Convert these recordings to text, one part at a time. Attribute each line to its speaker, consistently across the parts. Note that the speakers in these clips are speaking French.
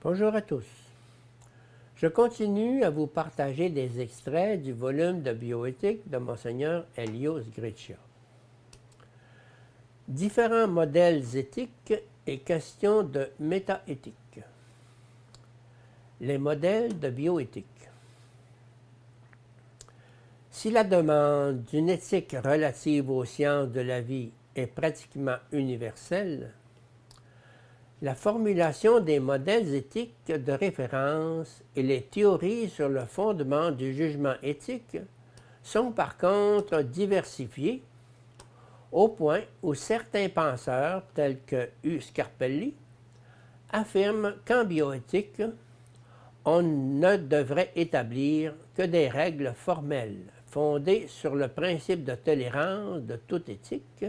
Speaker 1: Bonjour à tous. Je continue à vous partager des extraits du volume de bioéthique de Monseigneur Elios Greccia. Différents modèles éthiques et questions de métaéthique. Les modèles de bioéthique. Si la demande d'une éthique relative aux sciences de la vie est pratiquement universelle, la formulation des modèles éthiques de référence et les théories sur le fondement du jugement éthique sont par contre diversifiées au point où certains penseurs, tels que U. Scarpelli, affirment qu'en bioéthique, on ne devrait établir que des règles formelles fondées sur le principe de tolérance de toute éthique.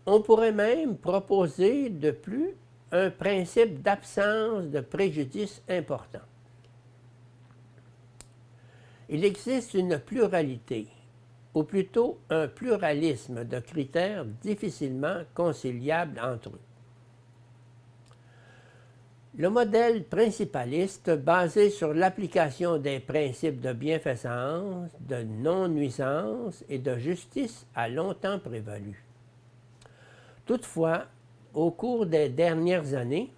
Speaker 1: On pourrait même proposer de plus un principe d'absence de préjudice important. Il existe une pluralité, ou plutôt un pluralisme de critères difficilement conciliables entre eux. Le modèle principaliste, basé sur l'application des principes de bienfaisance, de non-nuisance et de justice, a longtemps prévalu. Toutefois, au cours des dernières années,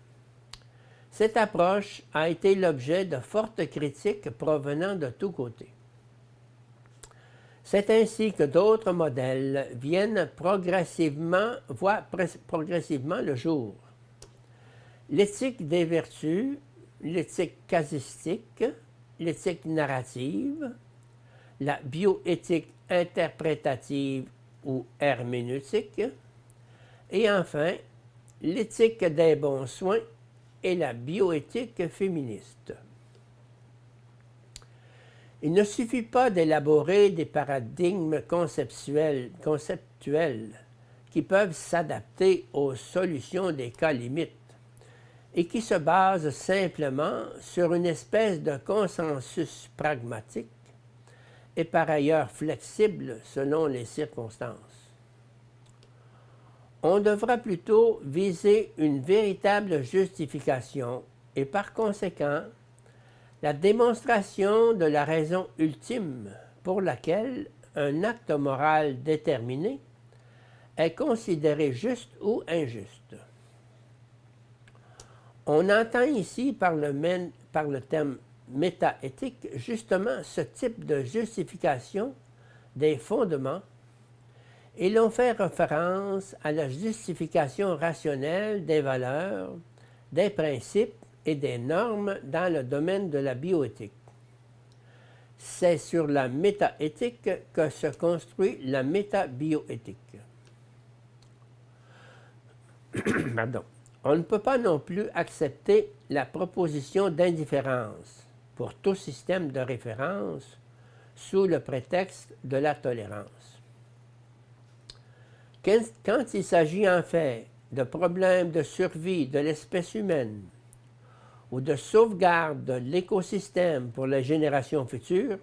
Speaker 1: cette approche a été l'objet de fortes critiques provenant de tous côtés. C'est ainsi que d'autres modèles voient progressivement le jour. L'éthique des vertus, l'éthique casistique, l'éthique narrative, la bioéthique interprétative ou herméneutique, et enfin, l'éthique des bons soins et la bioéthique féministe. Il ne suffit pas d'élaborer des paradigmes conceptuels qui peuvent s'adapter aux solutions des cas limites et qui se basent simplement sur une espèce de consensus pragmatique et par ailleurs flexible selon les circonstances. On devra plutôt viser une véritable justification et par conséquent la démonstration de la raison ultime pour laquelle un acte moral déterminé est considéré juste ou injuste. On entend ici par le terme métaéthique justement ce type de justification des fondements et l'on fait référence à la justification rationnelle des valeurs, des principes et des normes dans le domaine de la bioéthique. C'est sur la métaéthique que se construit la métabioéthique. Pardon. On ne peut pas non plus accepter la proposition d'indifférence pour tout système de référence sous le prétexte de la tolérance. Quand il s'agit en fait de problèmes de survie de l'espèce humaine ou de sauvegarde de l'écosystème pour les générations futures,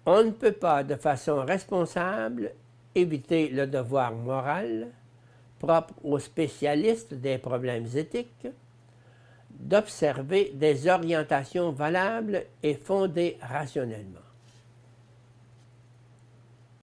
Speaker 1: on ne peut pas de façon responsable éviter le devoir moral propre aux spécialistes des problèmes éthiques d'observer des orientations valables et fondées rationnellement.